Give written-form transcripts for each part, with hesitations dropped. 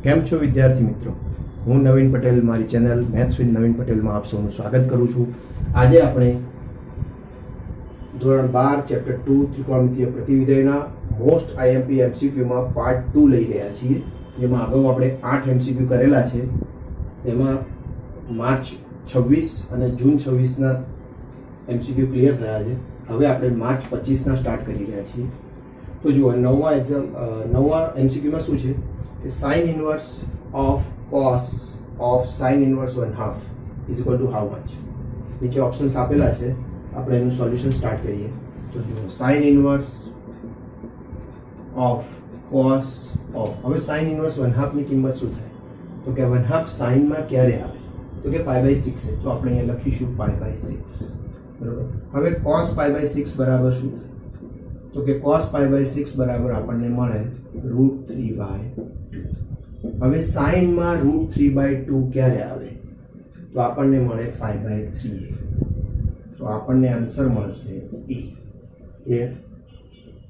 કેમ છો વિદ્યાર્થી મિત્રો? હું નવીન પટેલ, મારી ચેનલ મેથ્સ વિથ નવીન પટેલમાં આપ સૌનું સ્વાગત કરું છું. આજે આપણે ધોરણ 12 ચેપ્ટર 2 ત્રિકોણમિતીય પ્રતિવિધેયના મોસ્ટ આઈએમપી એમસીક્યુમાં પાર્ટ 2 લઈ રહ્યા છીએ. જેમાં અગાઉ આપણે 8 એમસીક્યુ કરેલા છે. તેમાં માર્ચ 26 અને જૂન 26ના એમસીક્યુ ક્લિયર થયા છે. હવે આપણે માર્ચ 25ના સ્ટાર્ટ કરી રહ્યા છીએ. તો જુઓ, નવા એમસીક્યુમાં શું છે કે sin inverse of cos of sin inverse 1/2 is equal to how much? નીચે ઓપ્શન્સ આપેલા છે, આપણે એનું સોલ્યુશન સ્ટાર્ટ કરીએ. તો જુઓ, sin inverse of cos of, હવે sin inverse 1/2 ની કિંમત શું થાય? તો કે 1/2 sin માં ક્યારે આવે? તો કે π/6 છે. તો આપણે અહીંયા લખીશું π/6, બરોબર. હવે cos π/6 બરાબર શું? તો કે cos π/6 બરાબર આપણને મળે √3/2. હવે sin માં √3/2 ક્યારે આવે? તો આપણને મળે π/3. તો આપણને આન્સર મળશે E. ક્લિયર?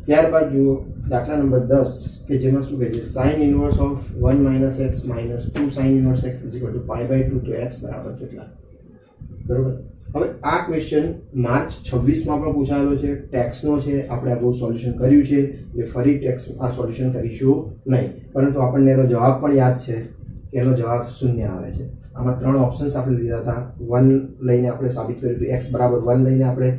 ત્યારબાદ જુઓ દાખલા નંબર 10 કે જેમાં શું કહે છે, sin inverse of 1 - x - 2 sin inverse x is equal to π/2. તો x બરાબર કેટલા? બરોબર. હવે આ ક્વેશ્ચન માર્ચ 26માં પણ પૂછાયેલો છે, ટેક્સનો છે. આપણે આ બહુ સોલ્યુશન કર્યું છે એટલે ફરી ટેક્સ આ સોલ્યુશન કરીશું નહીં, પરંતુ આપણને એનો જવાબ પણ યાદ છે કે એનો જવાબ 0 આવે છે. આમાં 3 ઓપ્શન્સ આપણે લીધા હતા. 1 લઈને આપણે સાબિત કર્યું હતું, x બરાબર 1 લઈને આપણે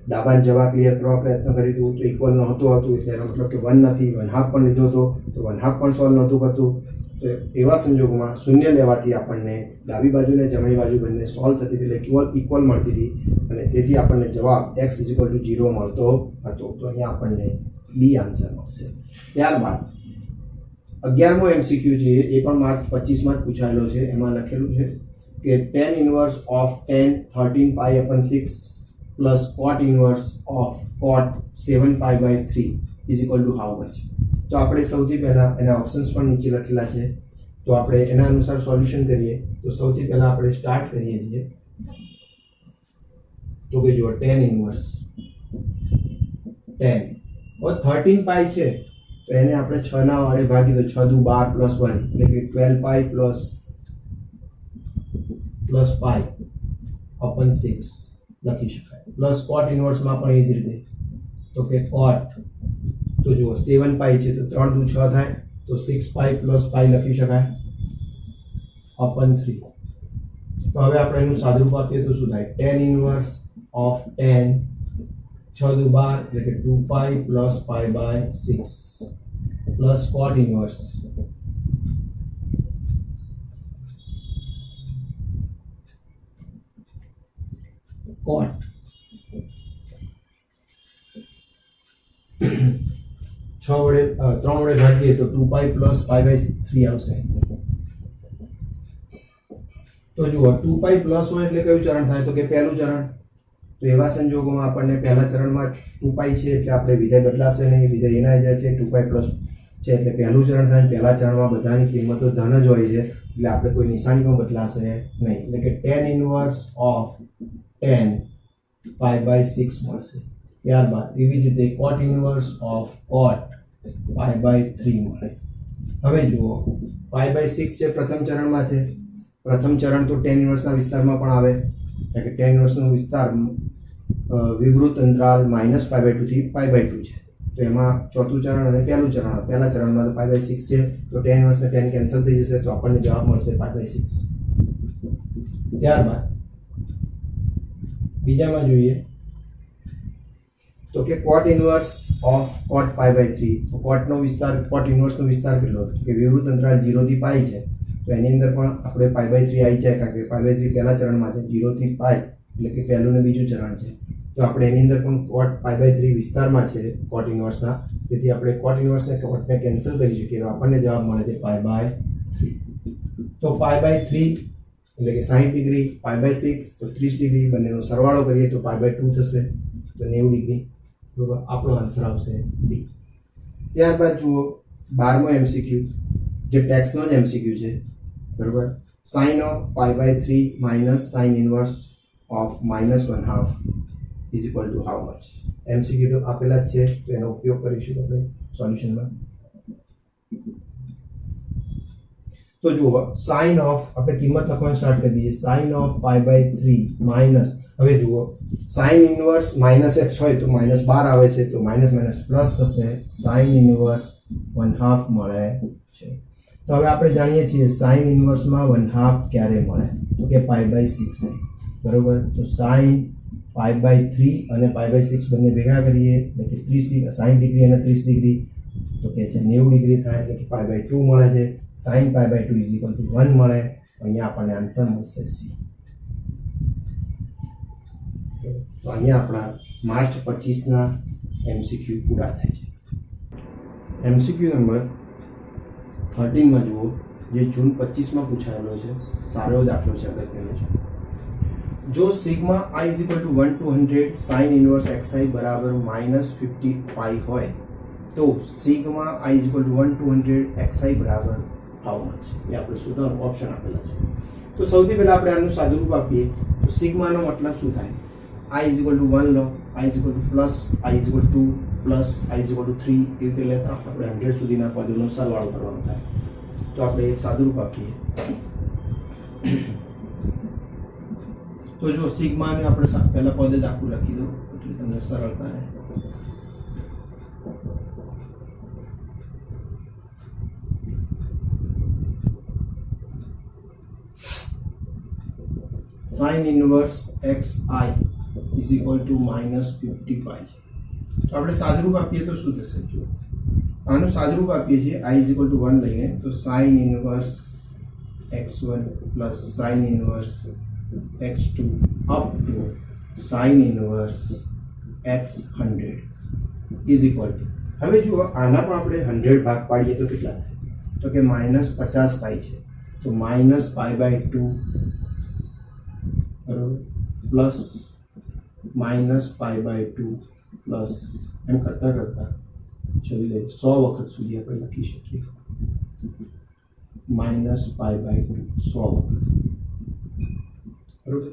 ડાબા જવાબ ક્લિયર કરવા પ્રયત્ન કર્યું હતું. તો ઇક્વલ નહોતું હતું એટલે એનો મતલબ કે 1 નથી. 1/2 પણ લીધો હતો તો 1/2 પણ સોલ્વ નહોતું કરતું. તો એવા સંજોગોમાં 0 લેવાથી આપણને ડાબી બાજુ ને જમણી બાજુ બંને સોલ્વ થતી હતી, એટલે ઇક્વલ મળતી હતી અને તેથી આપણને જવાબ x = 0 મળતો હતો. તો અહીંયા આપણને B આન્સર મળશે. ત્યારબાદ 11મો એમસીક્યુ છે, એ પણ માર્ચ 25માં જ પૂછાયેલો છે. એમાં લખેલું છે કે tan inverse of tan 13π/6 plus cot inverse of cot 7π/3 is equal to how much? તો આપણે સૌથી પહેલા એના ઓપ્શન્સ પણ નીચે લખેલા છે. તો આપણે એના અનુસાર સોલ્યુશન કરીએ. તો સૌથી પહેલા આપણે સ્ટાર્ટ કરીએ છીએ. તો કે જો tan ઇન્વર્સ tan, હવે 13π છે તો એને આપણે 6 ના વડે ભાગી દો. 6 દુ 12 + 1 એટલે કે 12π plus π/6 લખી શકાય. પ્લસ cot ઇન્વર્સમાં પણ એ જ રીતે. તો કે cot, તો જુઓ 7π છે તો 3 દુ 6 થાય તો 6π + π લખી શકાય /3. તો હવે આપણે એનું સાદુરૂપ આપીએ તો શું થાય? tan inverse of tan 6 દુ 12 એટલે કે 2π + π/6 plus cot inverse cot 3 વડે ભાગીએ તો 2π + π/3 આવશે. તો જુઓ 2π પ્લસ હોય એટલે કયું ચરણ થાય? તો કે પહેલું ચરણ. તો એવા સંજોગોમાં આપણને પહેલા ચરણમાં 2π છે એટલે આપણે વિધેય બદલાશે નહીં, વિધેય એના જ રહેશે. 2π પ્લસ છે એટલે પહેલું ચરણ થાય. પહેલા ચરણમાં બધાની કિંમતો ધન જ હોય છે એટલે આપણે કોઈ નિશાની પણ બદલાશે નહીં. એટલે કે tan inverse of tan π/6 મળશે. ત્યારબાદ એવી જ રીતે cot inverse of cot π/3 મળે. હવે જુઓ π/6 છે પ્રથમ ચરણમાં છે. પ્રથમ ચરણ તો tan ઇન્વર્સના વિસ્તારમાં પણ આવે, એટલે કે tan ઇન્વર્સનો વિસ્તાર વિવૃત અંતરાલ -π/2 થી π/2 છે. તો એમાં ચોથું ચરણ અને પહેલું ચરણ. પહેલા ચરણમાં તો π/6 છે તો tan ઇન્વર્સ ને tan કેન્સલ થઈ જશે તો આપણને જવાબ મળશે π/6. ત્યારબાદ બીજામાં જોઈએ તો કે cot inverse of cot π/3. તો cot inverse નો વિસ્તાર કેટલો? કે વિવૃત અંતરાલ 0 થી π છે તો એની અંદર પણ આપણે π/3 આવી જાય, કારણ કે π/3 પહેલા ચરણમાં છે. 0 થી π એટલે કે પહેલું ને બીજું ચરણ છે. તો આપણે એની અંદર પણ cot π/3 વિસ્તારમાં છે cot ઇન્વર્સના, તેથી આપણે cot ઇન્વર્સ ને cot ને કેન્સલ કરી શકીએ તો આપણને જવાબ મળે છે π/3. તો π/3 એટલે કે 60 ડિગ્રી, π/6 તો 30 ડિગ્રી, બંનેનો સરવાળો કરીએ તો π/2 થશે, તો 90 ડિગ્રી. બરોબર, આપણો આન્સર આવશે B. ત્યારબાદ જુઓ 12મો એમસીક્યુ, જે ટેક્સનો જ એમસીક્યુ છે. બરોબર, sin of π/3 - sin inverse of -1/2 is equal to how much? MCQ તો આપેલા જ છે તો એનો ઉપયોગ કરીશું આપણે સોલ્યુશનમાં. તો જુઓ સાઇન ઓફ આપણે કિંમત લખવાનું સ્ટાર્ટ કરી દઈએ સાઇન ઓફ π/3 માઇનસ હવે જુઓ સાઇન ઇનવર્સ -x હોય તો -12 આવે છે તો માઇનસ માઇનસ પ્લસ થશે સાઇન ઇનવર્સ 1/2 મળે છે તો હવે આપણે જાણીએ છીએ સાઇન ઇનવર્સમાં 1/2 ક્યારે મળે તો કે π/6 બરોબર તો સાઇન π/3 અને π/6 બંને ભેગા કરીએ એટલે કે 30 ડિગ્રી 60 ડિગ્રી અને 30 ડિગ્રી તો કે છે 90 ડિગ્રી થાય એટલે કે π/2 મળે છે sin π/2 1 મળે અહીંયા આપણને આન્સર મળશે સી તો અહીંયા આપણા માર્ચ 25 ના એમસીક્યુ પૂરા થાય છે એમસીક્યુ નંબર 13 માં જુઓ જે જૂન 25 માં પૂછાયેલો છે સારો દાખલો છે અગત્યનો છે જો sigma i = 1 to 100 sin inverse xi બરાબર -50 પાઈ હોય તો સિગ્મા i = 1 to 100 xi બરાબર હાઉ મચ એ આપણે શોધવાનું ઓપ્શન આપેલા છે તો સૌથી પહેલા આપણે આનું સાદુરૂપ આપીએ તો સિગ્માનો મતલબ શું થાય i = 1 લો i = plus i = 2 plus i = 3 એ રીતે લેતા આપણે 100 સુધીના પદોનો સરવાળો કરવાનો થાય તો આપણે એ સાદુરૂપ આપીએ તો જો સિગ્માને આપણે પહેલા પદ જ આખું લખી દો એટલે તમને સરળતા રહે sin inverse xi is equal to -50 પાઈ તો આપણે સાદુરૂપ આપીએ તો શું થશે જો આનું સાદુરૂપ આપીએ છીએ i = 1 લઈને તો sin inverse x1 plus sin inverse x2 up to sin inverse x100 is equal to હવે જો આના પણ આપણે 100 ભાગ પાડીએ તો કેટલા થાય તો કે -50 પાઈ છે તો -π/2 બરોબર પ્લસ -π/2 પ્લસ એમ કરતા કરતા ચલી જાય 100 વખત સુધી આપણે લખી શકીએ -π/2 100 વખત બરોબર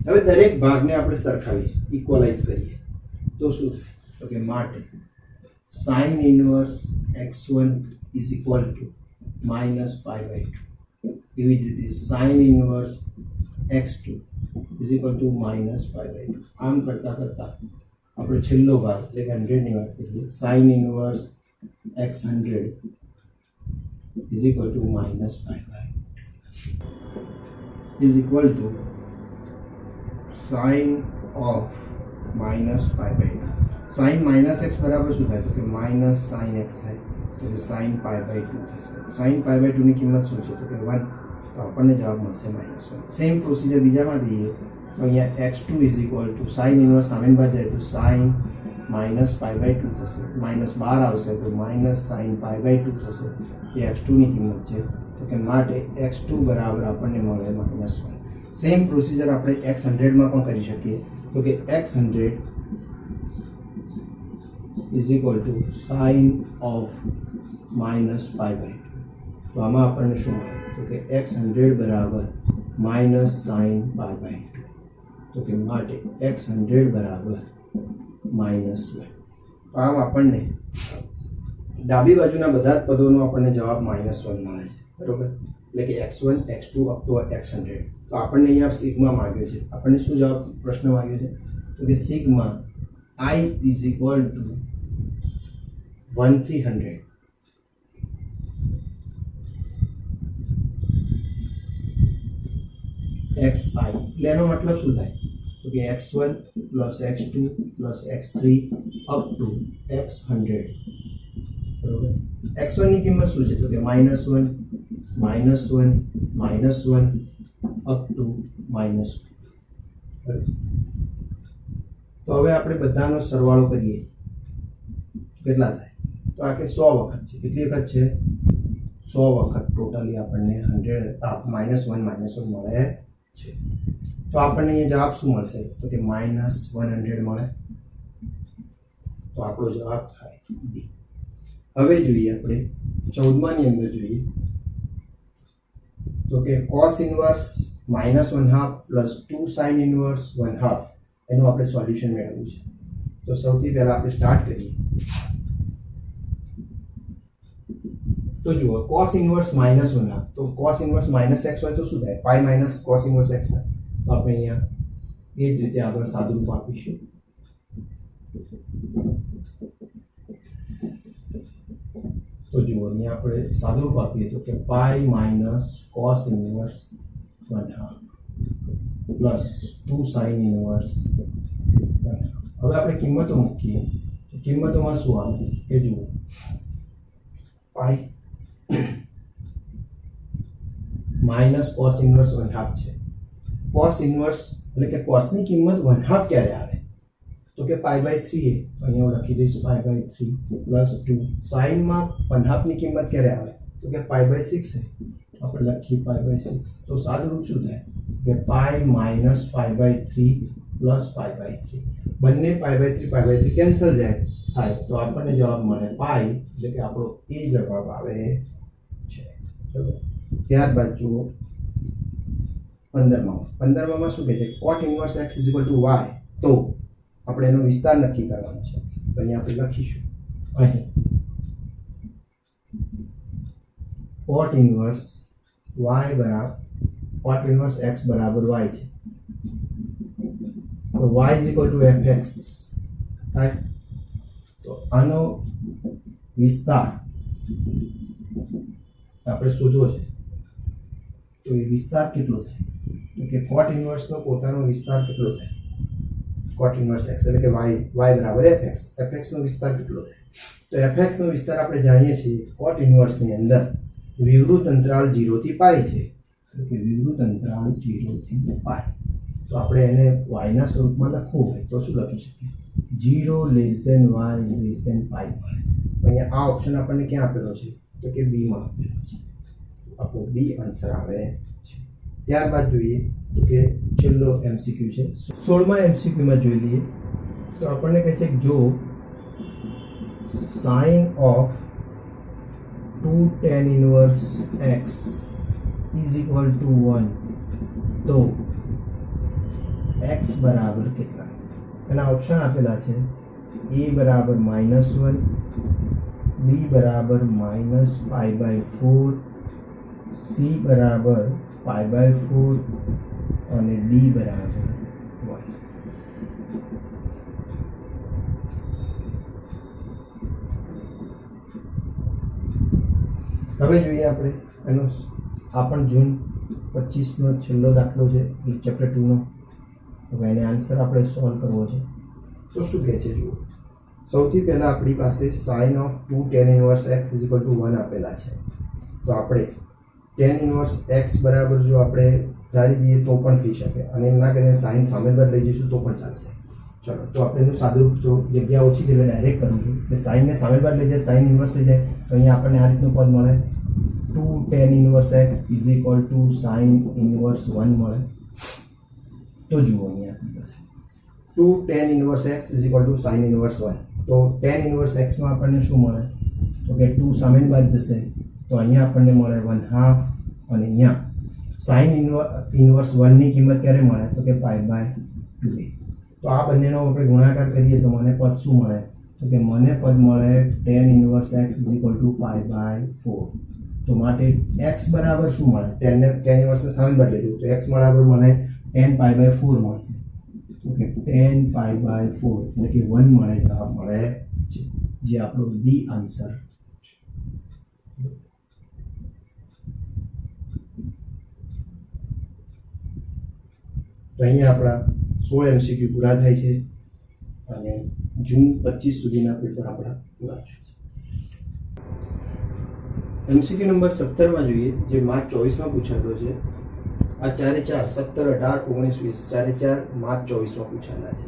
હવે દરેક ભાગને આપણે સરખાવીએ ઇક્વલાઇઝ કરીએ તો શું થાય તો કે માટે sin inverse x1 is equal to -π/2 એવી જ રીતે sin inverse x2 is equal to -π/2 આમ કરતા કરતા આપણે છેલ્લો ભાગ એટલે કે 100 ની વાત કરીએ sin inverse x100 is equal to -π/2 is equal to sin of -π/2 sin -x બરાબર શું થાય તો કે -sin x થાય તો કે sin π/2 થશે sin π/2 ની કિંમત શું છે તો કે 1 તો આપણને જવાબ મળશે -1 સેમ પ્રોસિજર બીજામાં દઈએ તો અહીંયા x2 is equal to sin inverse સામેની બાજુ જાય તો sin -π/2 થશે -12 આવશે તો -sin π/2 થશે એ x2 ની કિંમત છે તો કે માટે x2 બરાબર આપણને મળે -1 સેમ પ્રોસિજર આપણે x100 માં પણ કરી શકીએ તો કે x100 is equal to sin of -π/2 તો આમાં આપણને શું મળે તો કે x100 બરાબર -sin π/2 તો કે માટે x100 બરાબર -1 આમ આપણને ડાબી બાજુના બધા જ પદોનો આપણને જવાબ -1 મળે છે બરોબર એટલે કે x1 x2 up to x100 તો આપણને અહીંયા સિગ્મા માંગ્યો છે આપણને શું જવાબ પ્રશ્ન માંગ્યો છે તો કે sigma i is equal to 1 થી 100 xi એટલે એનો મતલબ શું થાય તો કે x1 plus x2 plus x3 up to x100 બરોબર x1 ની કિંમત શું છે તો કે -1 up to -1 તો હવે આપણે બધાનો સરવાળો કરીએ કેટલા થાય તો આ કે 100 વખત છે કેટલી વખત છે 100 વખત ટોટલી આપણને 100 -1 મળે છે તો આપણને અહીંયા જવાબ શું મળશે તો કે -100 મળે તો આપણો જવાબ થાય ડી હવે જોઈએ આપણે 14મા ની અંદર જોઈએ તો કે cos inverse -1/2 plus 2 sin inverse 1/2 એનું આપણે સોલ્યુશન મેળવવું છે તો સૌથી પહેલા આપણે સ્ટાર્ટ કરીએ તો જુઓ cos ઇન્વર્સ માઇનસ 1 તો cos ઇન્વર્સ માઇનસ x હોય તો શું થાય pi minus cos inverse x થાય તો આપણે અહીંયા એ જ રીતે આગળ સાદુરૂપ આપીશું તો જુઓ અહીંયા આપણે સાદુરૂપ આપીએ તો કે pi minus cos inverse 1/2 plus 2 sin inverse 1/2 હવે આપણે કિંમતો મૂકીએ તો કિંમતોમાં શું આવે કે જુઓ પાઈ માઇનસ cos ઇન્વર્સ 1/2 છે cos ઇન્વર્સ એટલે કે cos ની કિંમત 1/2 ક્યારે આવે તો કે π/3 તો અહીંયા હું લખી દઈશ π/3 પ્લસ 2 sin માં 1/2 ની કિંમત ક્યારે આવે તો કે π/6 છે આપણે લખી π/6 તો સાદુરૂપ શું થાય કે પાઈ માઇનસ π/3 પ્લસ π/3 બંને π/3 કેન્સલ થાય તો આપણને જવાબ મળે પાઈ એટલે કે આપણો એ જવાબ આવે છે બરાબર ત્યારબાદ જુઓ 15માં શું કહે છે cot ઇન્વર્સ x y તો આપણે એનો વિસ્તાર નક્કી કરવાનો છે તો અહીંયા આપણે લખીશું અહીં cot ઇન્વર્સ x બરાબર y છે તો y fx થાય તો આનો વિસ્તાર આપણે શોધવો છે તો એ વિસ્તાર કેટલો થાય તો કે cot ઇન્વર્સ નો પોતાનો વિસ્તાર કેટલો થાય cot ઇન્વર્સ x એટલે કે y બરાબર fx નો વિસ્તાર કેટલો થાય તો fx નો વિસ્તાર આપણે જાણીએ છીએ cot ઇન્વર્સ ની અંદર વિવૃત અંતરાલ 0 થી π છે તો કે વિવૃત અંતરાલ 0 થી π તો આપણે એને y ના સ્વરૂપમાં લખવું હોય તો શું લખી શકીએ 0 less than y less than π અહીંયા આ ઓપ્શન આપણને ક્યાં આપેલો છે તો કે b માં આપેલો છે આપણો b આન્સર આવે છે ત્યારબાદ જોઈએ તો કે છેલ્લો એમસીક્યુ છે 16મા એમસીક્યુમાં જોઈ લઈએ તો આપણને કહે છે જો sin of 2 tan inverse x is equal to 1 તો x બરાબર કેટલા એના ઓપ્શન આપેલા છે a બરાબર -1 b બરાબર -π/4 c બરાબર π/4 અને d બરાબર 1 હવે જોઈએ આપણે એનો આ પણ જૂન 25નો છેલ્લો દાખલો છે ચેપ્ટર 2 નો હવે એને આન્સર આપણે સોલ્વ કરવો છે તો શું કહે છે જુઓ સૌથી પહેલા આપણી પાસે sin of 2 tan inverse x is equal to 1 આપેલા છે તો આપણે tan inverse x બરાબર જો આપણે ધારી દઈએ તો પણ થઈ શકે અને એમ ના કરીને sin સામે પર લઈ જઈશું તો પણ ચાલશે ચલો તો આપણે એનું સાદુરૂપ તો જગ્યા ઓછી છે એટલે ડાયરેક્ટ કરું છું એટલે sin ને સામે પર લઈ જાય sin ઇન્વર્સ થઈ જાય તો અહીંયા આપણને આ રીતનું પદ મળે 2 tan inverse x is equal to sin inverse 1 મળે તો જુઓ અહીંયા આપણી પાસે 2 tan inverse x is equal to sin inverse 1 તો tan inverse x માં આપણને શું મળે તો કે 2 સામેની બાજુ જશે તો અહીંયા આપણને મળે 1/2 અને અહીંયા sin inverse 1 ની કિંમત ક્યારે મળે તો કે π/2 તો આ બંનેનો આપણે ગુણાકાર કરીએ તો મને પદ શું મળે તો કે મને પદ મળે tan inverse x is equal to π/4 તો માટે x બરાબર શું મળે tan inverse સામે બદલી દઉં તો x બરાબર મને tan π/4 મળશે તો કે tan π/4 એટલે કે 1 મળે જવાબ મળે છે જે આપણો ડી આન્સર તો અહીંયા આપણા 16 એમસીક્યુ પૂરા થાય છે અને જૂન 25 સુધીના પેપર આપણા પૂરા થાય છે એમસીક્યુ નંબર 17 માં જોઈએ જે માર્ચ 24 માં પૂછાતો છે આ 4 17 18 19 20 4 માર્ચ 24 માં પૂછાયેલા છે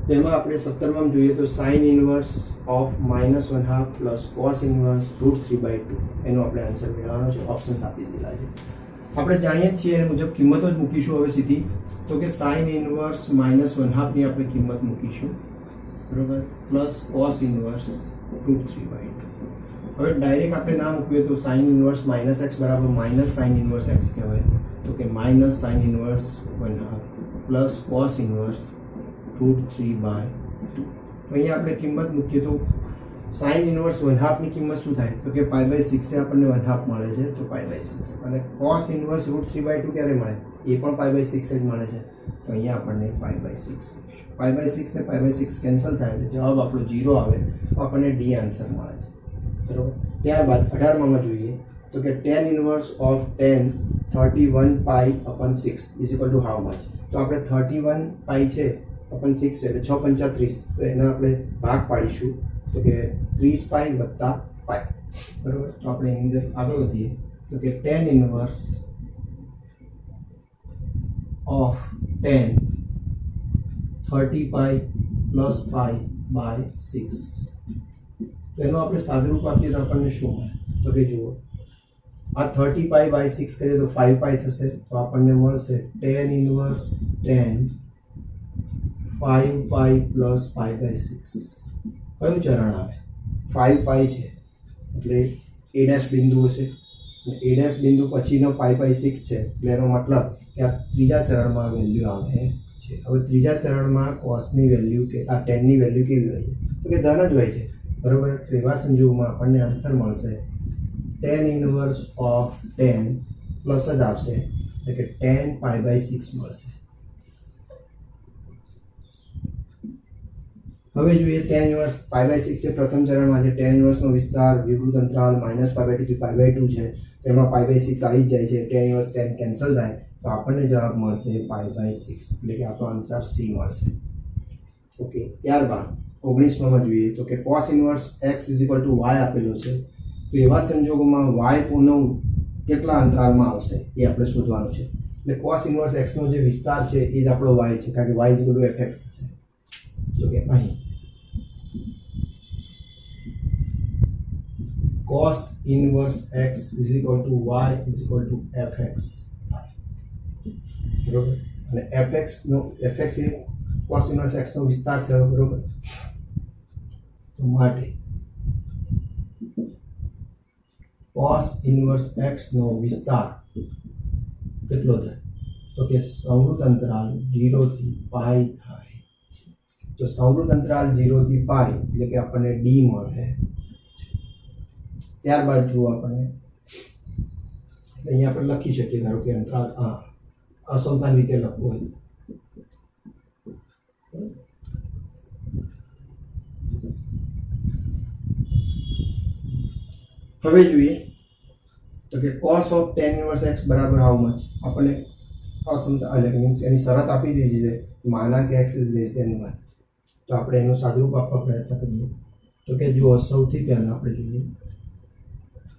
તો એમાં આપણે 17 માં જોઈએ તો sin inverse of -1/2 plus cos inverse √3/2 એનો આપણે આન્સર મેળવવાનો છે ઓપ્શન્સ આપી દીધેલા છે આપણે જાણીએ છીએ એ મુજબ કિંમતો જ મૂકીશું હવે સીધી તો કે sin ઇન્વર્સ -1/2 ની આપણે કિંમત મૂકીશું બરોબર પ્લસ cos ઇન્વર્સ √3/2 હવે ડાયરેક્ટ આપણે ના મૂકીએ તો sin ઇન્વર્સ -x બરાબર -sin ઇન્વર્સ x કહેવાય તો કે -sin inverse 1/2 plus cos inverse √3/2 અહીંયા આપણે કિંમત મૂકીએ તો સાઇન ઇનવર્સ 1/2 ની કિંમત શું થાય તો કે π/6 આપણને 1/2 મળે છે તો π/6 અને cos ઇનવર્સ √3/2 ક્યારે મળે એ પણ π/6 જ મળે છે તો અહીંયા આપણને π/6 π/6 ને π/6 કેન્સલ થાય એટલે જવાબ આપણો 0 આવે તો આપણને ડી આન્સર મળે છે બરોબર. ત્યારબાદ 18માં જોઈએ તો કે tan inverse of tan 31π/6 is equal to how much. તો આપણે 31π છે upon 6 છે એટલે 6 પંચા 30 તો એના આપણે ભાગ પાડીશું તો કે 30π વત્તા π બરોબર. તો આપણે એની અંદર આગળ વધીએ તો કે tan inverse of tan 30π plus π/6 તો એનો આપણે સાદુરૂપ આપીએ તો આપણને શું મળે તો કે જુઓ આ 30π/6 કરીએ તો 5π થશે તો આપણને મળશે tan ઇનવર્સ tan 5π પ્લસ π/6 કયું ચરણ આવે 5π છે એટલે a' બિંદુ હશે a' બિંદુ પછીનો π/6 છે એટલે એનો મતલબ કે આ ત્રીજા ચરણમાં વેલ્યુ આવે છે. હવે ત્રીજા ચરણમાં cosની વેલ્યુ કે આ tanની વેલ્યુ કેવી હોય છે તો કે ધન જ હોય છે બરોબર. તો એવા સંજોગોમાં આપણને આન્સર મળશે tan inverse of tan plus જ આવશે એટલે કે tan π/6 મળશે. હવે જોઈએ tan ઇનવર્સ π/6 જે પ્રથમ ચરણમાં છે tan ઇનવર્સનો વિસ્તાર વિવૃત અંતરાલ -π/2 થી π/2 છે તેમાં π/6 આવી જ જાય છે. tan ઇનવર્સ tan કેન્સલ થાય તો આપણને જવાબ મળશે π/6 એટલે કે આપણો આન્સર સી મળશે. ઓકે. ત્યારબાદ 19માં જોઈએ તો કે cos ઇનવર્સ x y આપેલો છે તો એવા સંજોગોમાં y પૂર્ણ કેટલા અંતરાલમાં આવશે એ આપણે શોધવાનું છે. એટલે cos ઇનવર્સ x નો જે વિસ્તાર છે એ જ આપણો y છે કારણ કે y fx થશે. તો કે અહીં cos inverse x y fx બરોબર. અને fx એ cos ઇનવર્સ x નો વિસ્તાર છે બરોબર. તો માટે cos ઇનવર્સ x નો વિસ્તાર કેટલો થાય તો કે સંવૃત અંતરાલ 0 થી π થાય. તો સંવૃત અંતરાલ 0 થી π એટલે કે આપણને d મળે. ત્યારબાદ જુઓ આપણને અહીંયા આપણે લખી શકીએ ધારો કે અંતરાલ અસમાન રીતે લખવું હોય હવે જોઈએ તો કે cos of tan inverse x બરાબર હાઉ મચ આપણને અસમતા મીન્સ એની શરત આપી દીધી છે માના કે x ઇઝ લેસ ધેન 1 તો આપણે એનું સાદુરૂપ આપવા પ્રયત્ન કરીએ તો કે જુઓ સૌથી પહેલા આપણે જોઈએ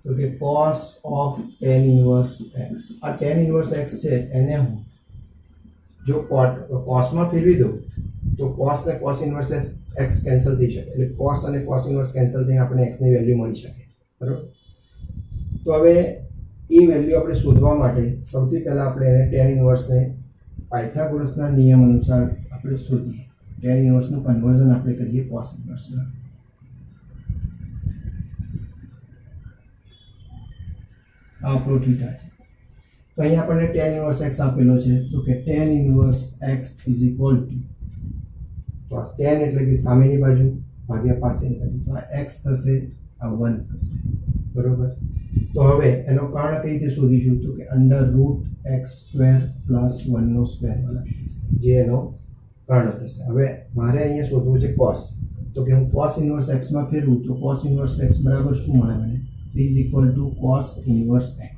તો કે cos of tan inverse x આ tan ઇનવર્સ x છે એને હું જો cosમાં ફેરવી દઉં તો cos ને cos ઇનવર્સ x કેન્સલ થઈ શકે એટલે cos અને cos ઇનવર્સ કેન્સલ થઈને આપણે x ની વેલ્યુ મળી શકે બરોબર. તો હવે એ વેલ્યુ આપણે શોધવા માટે સૌથી પહેલા આપણે એને tan ઇનવર્સને પાયથાગોરસના નિયમ અનુસાર આપણે શોધીએ. tan ઇનવર્સનું કન્વર્ઝન આપણે કરીએ cos ઇનવર્સમાં. આ આપણો થીટા છે તો અહીંયા આપણને tan ઇનવર્સ x આપેલો છે તો કે tan inverse x is equal two તો આ tan એટલે કે સામેની બાજુ ભાગ્યા પાસેની બાજુ તો આ x થશે આ 1 થશે બરોબર. તો હવે એનો કર્ણ કઈ રીતે શોધીશું તો કે √x² + 1 સ્ક્વેર જે એનો કર્ણ થશે. હવે મારે અહીંયા શોધવું છે cos તો કે હું cos ઇનવર્સ x માં ફેરવું તો cos ઇનવર્સ x બરાબર શું મળે મને is equal two cos inverse x.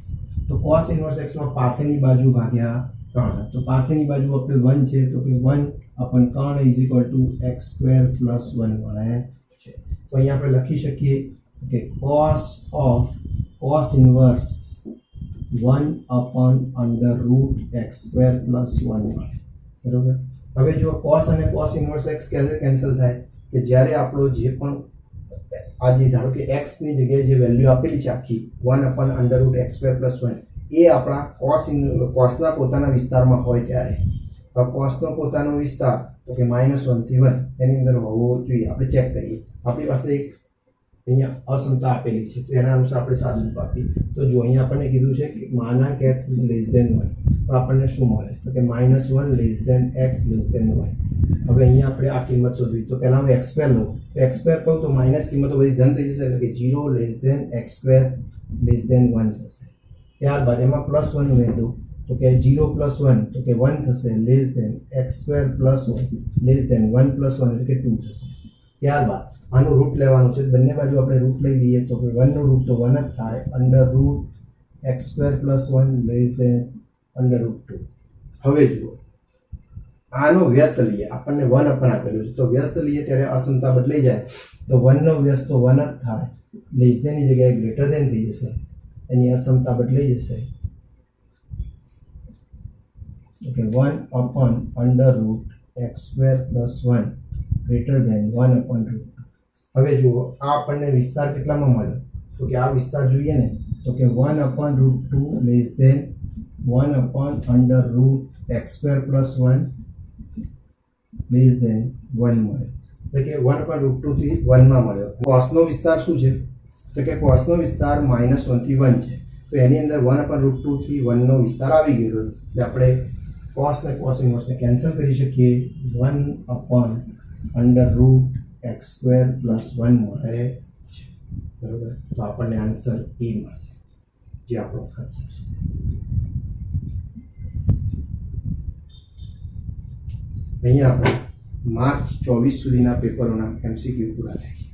તો cos ઇનવર્સ x માં પાસેની બાજુ ભાગ્યા કર્ણ તો પાસેની બાજુ આપણે 1 છે તો કે 1 અપન કર્ણ ઇઝ ઇક્વલ ટુ x² + 1 મળે છે. તો અહીંયા આપણે લખી શકીએ કે cos of cos inverse 1 અપન √x² + 1 મળે બરોબર. હવે જો cos અને cos ઇનવર્સ x કેન્સલ થાય કે જ્યારે આપણો જે પણ આ જે ધારો કે x ની જગ્યાએ જે વેલ્યુ આપેલી છે આખી 1 અપન √x² + 1 એ આપણા cosના પોતાના વિસ્તારમાં હોય ત્યારે cosનો પોતાનો વિસ્તાર તો કે -1 થી 1 એની અંદર હોવો જોઈએ. આપણે ચેક કરીએ આપણી પાસે એક અહીંયા અસમતા આપેલી છે તો એના અનુસાર આપણે સાદુરૂપ આપીએ તો જો અહીંયા આપણને કીધું છે કે માના કે x ઇઝ લેસ ધેન 1 તો આપણને શું મળે તો કે -1 less than x less than 1 હવે અહીંયા આપણે આ કિંમત શોધવી તો પહેલા હું એક્સ સ્ક્વેર લઉં તો એક્સ સ્ક્વેર કહું તો માઇનસ કિંમતો બધી ધન થઈ જશે એટલે કે 0 less than x square less than 1 થશે. ત્યારબાદ એમાં પ્લસ 1 ઉમેરી દઉં તો કે 0 પ્લસ 1 તો કે 1 થશે less than x square plus 1 less than 1 plus 1 એટલે કે 2 થશે. ત્યારબાદ આનું રૂટ લેવાનું છે બંને બાજુ આપણે રૂટ લઈ લઈએ તો કે 1 નું રૂટ તો 1 જ થાય under root x square plus 1 less than under root 2. હવે જુઓ આનો વ્યસ્ત લઈએ આપણને 1 અપન આપેલું છે તો વ્યસ્ત લઈએ ત્યારે અસમતા બદલાઈ જાય તો 1 નો વ્યસ્ત તો 1 જ થાય લેસ ધેન ની જગ્યાએ ગ્રેટર ધેન થઈ જશે એની અસમતા બદલાઈ જશે તો કે 1 upon under root x square plus 1 greater than 1 upon root. હવે જુઓ આ આપણને વિસ્તાર કેટલામાં મળ્યો તો કે આ વિસ્તાર જોઈએ ને તો કે 1 upon root 2 less than 1 upon under root x square plus 1 less than 1 મળે એટલે કે 1 અપન રૂટ 2 થી 1 માં મળ્યો. કોસનો વિસ્તાર શું છે તો કે કોસનો વિસ્તાર -1 થી 1 છે તો એની અંદર 1 અપન રૂટ 2 થી 1 નો વિસ્તાર આવી ગયો એટલે આપણે કોસ ને કોસ ઇન્વર્સને કેન્સલ કરી શકીએ 1 upon under root x square plus 1 મળે છે. બરોબર તો આપણને આન્સર એ મળશે જે આપણો આન્સર છે. અહીંયા આપણે માર્ચ 24 સુધીના પેપરોના MCQ પૂરા થાય છે.